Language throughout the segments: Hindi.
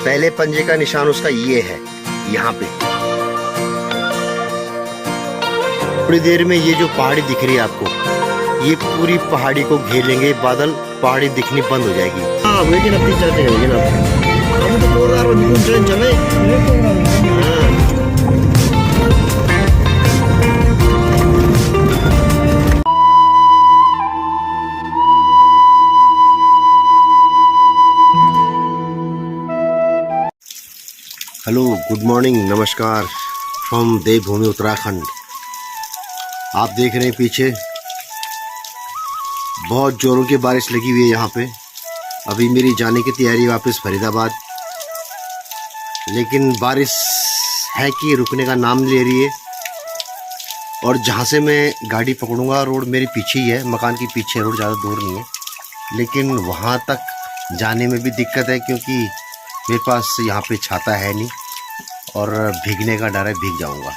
पहले पंजे का निशान उसका ये है, यहाँ पे। थोड़ी देर में ये जो पहाड़ी दिख रही है आपको, ये पूरी पहाड़ी को घेर लेंगे बादल, पहाड़ी दिखनी बंद हो जाएगी। हाँ लेकिन अपनी चलते हैं, लेकिन हम तो बोल रहा हूँ ट्रेन चले। हेलो, गुड मॉर्निंग, नमस्कार फ्रॉम देवभूमि उत्तराखंड। आप देख रहे हैं पीछे बहुत जोरों की बारिश लगी हुई है यहाँ पे। अभी मेरी जाने की तैयारी वापस फरीदाबाद, लेकिन बारिश है कि रुकने का नाम ले रही है। और जहाँ से मैं गाड़ी पकड़ूंगा रोड मेरे पीछे ही है, मकान के पीछे रोड, ज़्यादा दूर नहीं है। लेकिन वहाँ तक जाने में भी दिक्कत है क्योंकि मेरे पास यहाँ पे छाता है नहीं और भीगने का डर है, भीग जाऊंगा।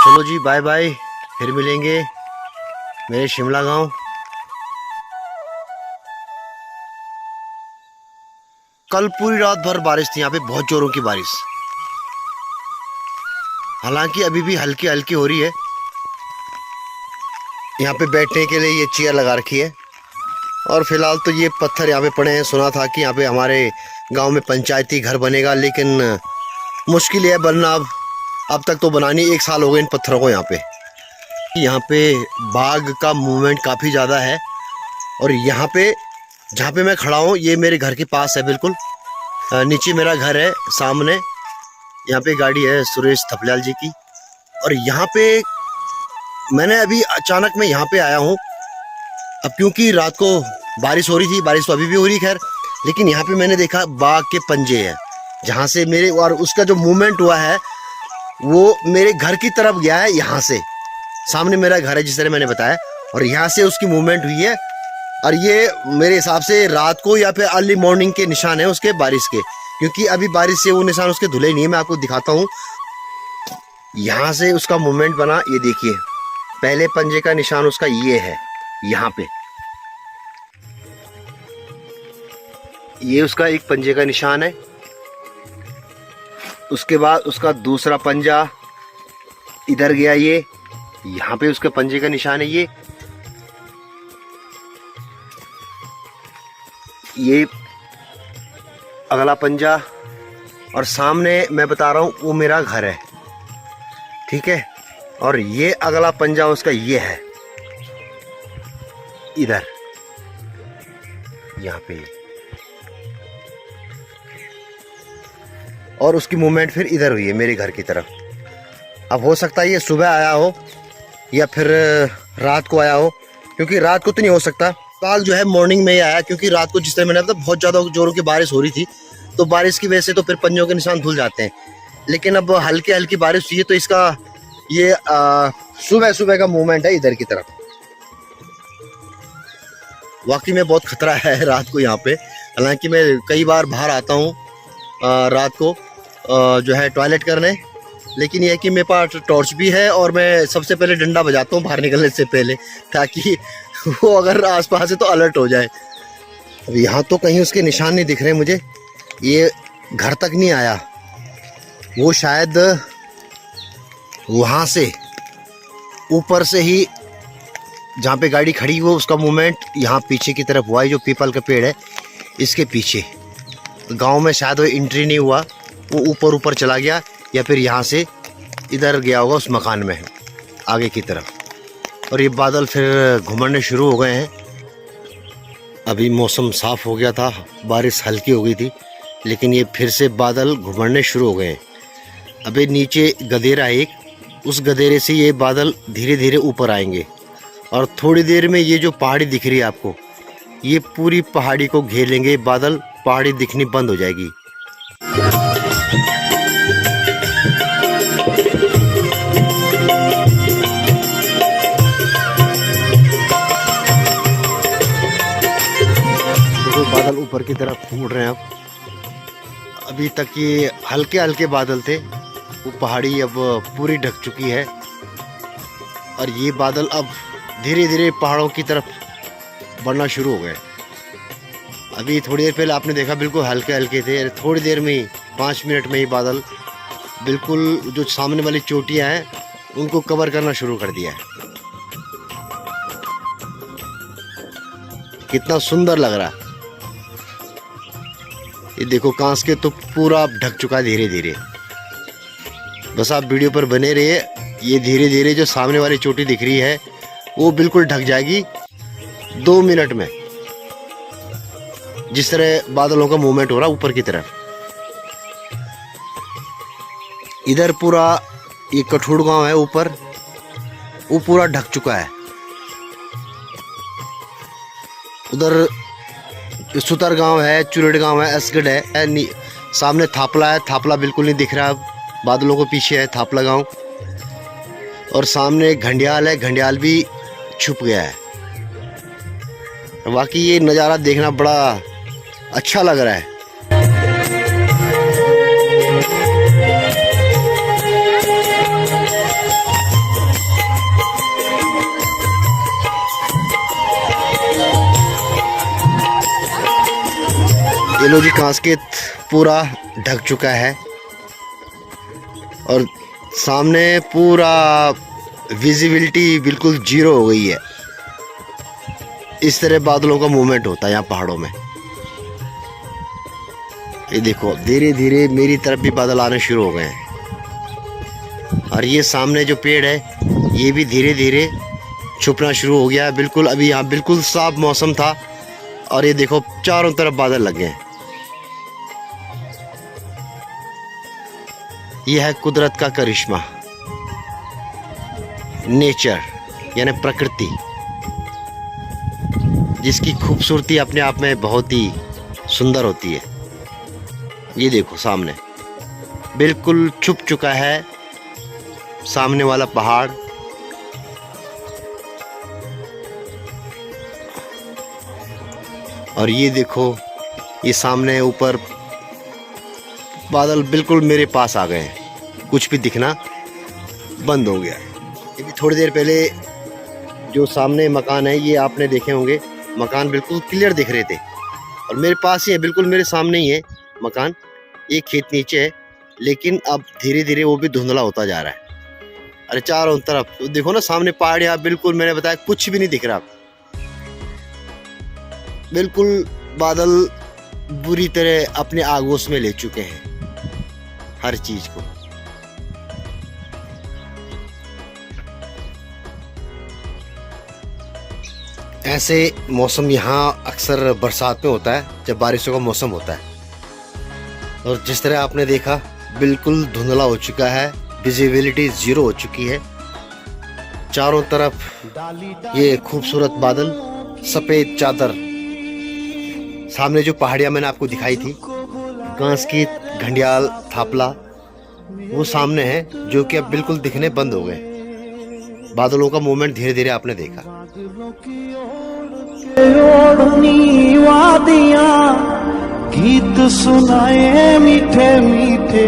चलो जी, बाय बाय, फिर मिलेंगे मेरे शिमला गांव। कल पूरी रात भर बारिश थी यहाँ पे, बहुत जोरों की बारिश। हालांकि अभी भी हल्की हल्की हो रही है। यहाँ पे बैठने के लिए ये चेयर लगा रखी है और फिलहाल तो ये पत्थर यहाँ पे पड़े हैं। सुना था कि यहाँ पे हमारे गांव में पंचायती घर बनेगा, लेकिन मुश्किल है बनना। अब तक तो बना नहीं, 1 साल हो गए इन पत्थरों को। यहाँ पे बाघ का मूवमेंट काफ़ी ज़्यादा है। और यहाँ पे जहाँ पे मैं खड़ा हूँ ये मेरे घर के पास है, बिल्कुल नीचे मेरा घर है, सामने यहाँ पे गाड़ी है सुरेश थपलियाल जी की। और यहाँ पे मैंने अभी अचानक मैं यहाँ पे आया हूँ। अब क्योंकि रात को बारिश हो रही थी, बारिश तो अभी भी हो रही खैर, लेकिन यहाँ पे मैंने देखा बाघ के पंजे हैं जहाँ से मेरे, और उसका जो मूवमेंट हुआ है वो मेरे घर की तरफ गया है। यहाँ से सामने मेरा घर है जिस तरह मैंने बताया, और यहाँ से उसकी मूवमेंट हुई है। और ये मेरे हिसाब से रात को या फिर अर्ली मॉर्निंग के निशान है उसके, बारिश के, क्योंकि अभी बारिश से वो निशान उसके धुले नहीं है। मैं आपको दिखाता हूँ, यहाँ से उसका मूवमेंट बना, ये देखिए पहले पंजे का निशान उसका ये है, यहाँ पे ये उसका एक पंजे का निशान है। उसके बाद उसका दूसरा पंजा इधर गया, ये यहाँ पे उसके पंजे का निशान है। ये अगला पंजा, और सामने मैं बता रहा हूँ वो मेरा घर है, ठीक है। और ये अगला पंजा उसका ये है, इधर यहाँ पे, और उसकी मूवमेंट फिर इधर हुई है मेरे घर की तरफ। अब हो सकता है ये सुबह आया हो या फिर रात को आया हो, क्योंकि रात को तो नहीं हो सकता। बाघ जो है मॉर्निंग में ही आया, क्योंकि रात को जिस तरह मैंने बताया बहुत ज़्यादा जोरों की बारिश हो रही थी, तो बारिश की वजह से तो फिर पंजों के निशान धुल जाते हैं। लेकिन अब हल्की हल्की बारिश हुई है तो इसका ये सुबह सुबह का मूवमेंट है इधर की तरफ। वाकई में बहुत खतरा है रात को यहाँ पे। हालांकि मैं कई बार बाहर आता हूँ रात को जो है टॉयलेट करने, लेकिन यह कि मेरे पास टॉर्च भी है और मैं सबसे पहले डंडा बजाता हूँ बाहर निकलने से पहले, ताकि वो अगर आसपास है तो अलर्ट हो जाए। अब यहाँ तो कहीं उसके निशान नहीं दिख रहे मुझे, ये घर तक नहीं आया, वो शायद वहाँ से ऊपर से ही जहाँ पे गाड़ी खड़ी हुई उसका मूवमेंट यहाँ पीछे की तरफ हुआ है। जो पीपल का पेड़ है इसके पीछे गांव में शायद वो एंट्री नहीं हुआ, वो ऊपर ऊपर चला गया या फिर यहाँ से इधर गया होगा उस मकान में आगे की तरफ। और ये बादल फिर घुमड़ने शुरू हो गए हैं। अभी मौसम साफ़ हो गया था, बारिश हल्की हो गई थी, लेकिन ये फिर से बादल घुमड़ने शुरू हो गए हैं। अभी नीचे गदेरा है एक, उस गदेरे से ये बादल धीरे धीरे ऊपर आएंगे और थोड़ी देर में ये जो पहाड़ी दिख रही है आपको, ये पूरी पहाड़ी को घेर लेंगे बादल, पहाड़ी दिखनी बंद हो जाएगी। ऊपर की तरफ उड़ रहे हैं। अब अभी तक ये हल्के हल्के बादल थे, वो पहाड़ी अब पूरी ढक चुकी है और ये बादल अब धीरे धीरे पहाड़ों की तरफ बढ़ना शुरू हो गए। अभी थोड़ी देर पहले आपने देखा बिल्कुल हल्के हल्के थे, थोड़ी देर में ही 5 मिनट में ही बादल बिल्कुल जो सामने वाली चोटियां हैं उनको कवर करना शुरू कर दिया है। कितना सुंदर लग रहा है। ये देखो कांस के तो पूरा ढक चुका है धीरे धीरे। बस आप वीडियो पर बने रहिए, ये धीरे धीरे जो सामने वाली चोटी दिख रही है वो बिल्कुल ढक जाएगी 2 मिनट में। जिस तरह बादलों का मूवमेंट हो रहा है ऊपर की तरफ। इधर पूरा ये कठोड़ गांव है ऊपर, वो पूरा ढक चुका है। उधर सुतर गांव है, चुरेड़ गांव है, असगढ़ है, सामने थापला है, थापला बिल्कुल नहीं दिख रहा अब, बादलों को पीछे है थापला गांव। और सामने घंडियाल है, घंडियाल भी छुप गया है। बाकी ये नज़ारा देखना बड़ा अच्छा लग रहा है। ये लो जी कांस्केत पूरा ढक चुका है और सामने पूरा विजिबिलिटी बिल्कुल जीरो हो गई है। इस तरह बादलों का मूवमेंट होता है यहाँ पहाड़ों में। ये देखो धीरे धीरे मेरी तरफ भी बादल आने शुरू हो गए हैं और ये सामने जो पेड़ है ये भी धीरे धीरे छुपना शुरू हो गया है। बिल्कुल अभी यहाँ बिल्कुल साफ मौसम था और ये देखो चारों तरफ बादल लग गए हैं। यह है कुदरत का करिश्मा, नेचर यानी प्रकृति, जिसकी खूबसूरती अपने आप में बहुत ही सुंदर होती है। ये देखो सामने बिल्कुल छुप चुका है सामने वाला पहाड़। और ये देखो ये सामने ऊपर बादल बिल्कुल मेरे पास आ गए हैं, कुछ भी दिखना बंद हो गया। ये भी थोड़ी देर पहले जो सामने मकान है ये आपने देखे होंगे, मकान बिल्कुल क्लियर दिख रहे थे और मेरे पास ही है, बिल्कुल मेरे सामने ही है मकान। एक खेत नीचे है लेकिन अब धीरे धीरे वो भी धुंधला होता जा रहा है। अरे चारों तरफ तो देखो ना सामने पहाड़ियाँ, बिल्कुल मैंने बताया कुछ भी नहीं दिख रहा। बिल्कुल बादल बुरी तरह अपने आगोश में ले चुके हैं हर चीज को। ऐसे मौसम यहाँ अक्सर बरसात में होता है जब बारिशों का मौसम होता है। और जिस तरह आपने देखा बिल्कुल धुंधला हो चुका है, विजिबिलिटी जीरो हो चुकी है। चारों तरफ ये खूबसूरत बादल, सफेद चादर, सामने जो पहाड़ियाँ मैंने आपको दिखाई थी कांस्की, घंडियाल, थापला, वो सामने है जो कि अब बिल्कुल दिखने बंद हो गए। बादलों का मूवमेंट धीरे धीरे आपने देखा। गीत सुनाए मीठे मीठे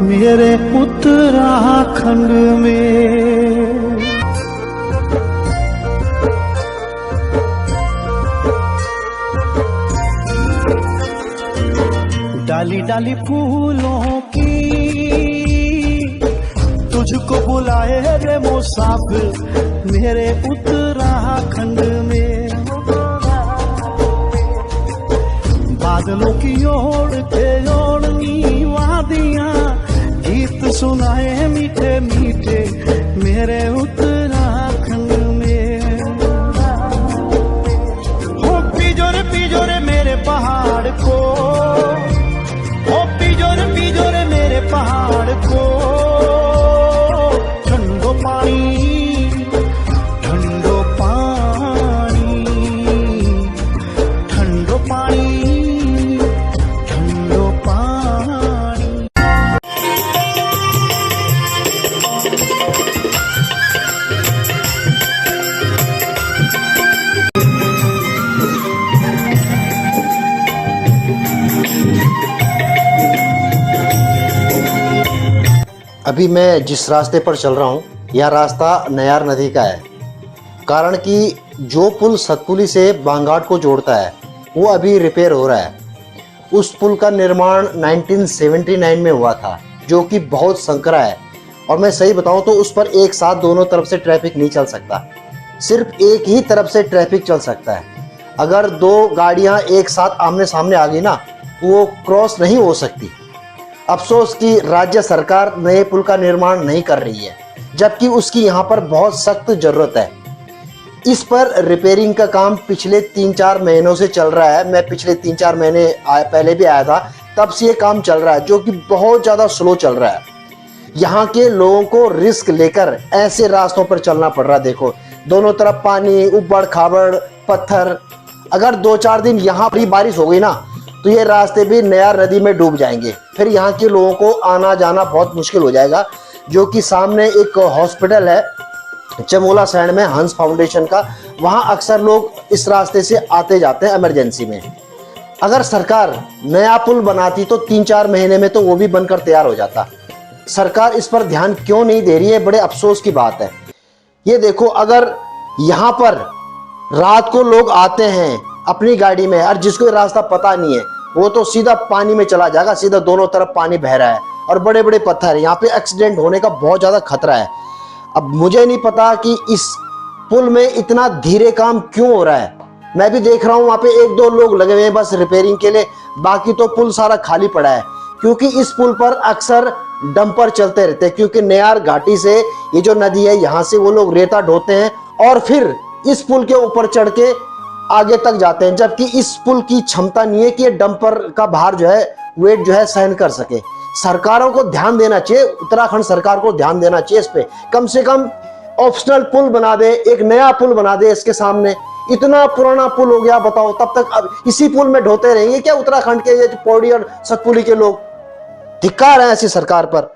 मेरे उत्तराखंड में। डाली डाली फूलों की तुझको बुलाए रे मुसाफिर मेरे उत्तराखंड में। बादलों की ओर के ओढ़नी वादियां गीत सुनाए मीठे मीठे मेरे उत्तराखंड में। हो पिजोरे मेरे पहाड़ को, पिजोरे मेरे पहाड़ को, ठंडो पानी, ठंडो पानी, ठंडो पानी, ठंडो पानी। अभी मैं जिस रास्ते पर चल रहा हूँ यह रास्ता नयार नदी का है। कारण कि जो पुल सतपुली से बांगाट को जोड़ता है वो अभी रिपेयर हो रहा है। उस पुल का निर्माण 1979 में हुआ था, जो कि बहुत संकरा है। और मैं सही बताऊं तो उस पर एक साथ दोनों तरफ से ट्रैफिक नहीं चल सकता, सिर्फ एक ही तरफ से ट्रैफिक चल सकता है। अगर दो गाड़ियां एक साथ आमने सामने आ गई ना, वो क्रॉस नहीं हो सकती। अफसोस कि राज्य सरकार नए पुल का निर्माण नहीं कर रही है, जबकि उसकी यहाँ पर बहुत सख्त जरूरत है। इस पर रिपेयरिंग का काम पिछले 3-4 महीनों से चल रहा है। मैं पिछले 3-4 महीने पहले भी आया था, तब से ये काम चल रहा है, जो कि बहुत ज़्यादा स्लो चल रहा है। यहाँ के लोगों को रिस्क लेकर ऐसे रास्तों पर चलना पड़ रहा है। देखो, दोनों तरफ पानी, उबड़ खाबड़, पत्थर। अगर 2-4 दिन यहाँ पर बारिश हो गई ना, तो ये रास्ते भी नयार नदी में डूब जाएंगे। फिर यहाँ के लोगों को आना जाना बहुत मुश्किल हो जाएगा। जो कि सामने एक हॉस्पिटल है चमोला साइड में, हंस फाउंडेशन का, वहाँ अक्सर लोग इस रास्ते से आते जाते हैं इमरजेंसी में। अगर सरकार नया पुल बनाती तो 3-4 महीने में तो वो भी बनकर तैयार हो जाता। सरकार इस पर ध्यान क्यों नहीं दे रही है, बड़े अफसोस की बात है। ये देखो, अगर यहाँ पर रात को लोग आते हैं अपनी गाड़ी में और जिसको रास्ता पता नहीं है, वो तो सीधा पानी में चला जाएगा। सीधा दोनों तरफ पानी बह रहा है और बड़े बड़े पत्थर है। यहाँ पे एक्सीडेंट होने का बहुत ज़्यादा खतरा है। अब मुझे नहीं पता कि इस पुल में इतना धीरे काम क्यों हो रहा है। मैं भी देख रहा हूँ वहाँ पे 1-2 लोग लगे हुए हैं बस रिपेयरिंग के लिए, बाकी तो पुल सारा खाली पड़ा है। क्योंकि इस पुल पर अक्सर डंपर चलते रहते हैं, क्योंकि नयार घाटी से ये जो नदी है यहाँ से वो लोग रेता ढोते हैं और फिर इस पुल के ऊपर चढ़ के आगे तक जाते हैं। जबकि इस पुल की क्षमता नहीं है कि ये डंपर का भार जो है, वेट जो है, सहन कर सके। सरकारों को ध्यान देना चाहिए, उत्तराखंड सरकार को ध्यान देना चाहिए इस पे। कम से कम ऑप्शनल पुल बना दे, एक नया पुल बना दे इसके सामने। इतना पुराना पुल हो गया, बताओ, तब तक अब इसी पुल में ढोते रहेंगे क्या उत्तराखंड के ये पौड़ी और सतपुली के लोग? धिक्कार है ऐसी सरकार पर।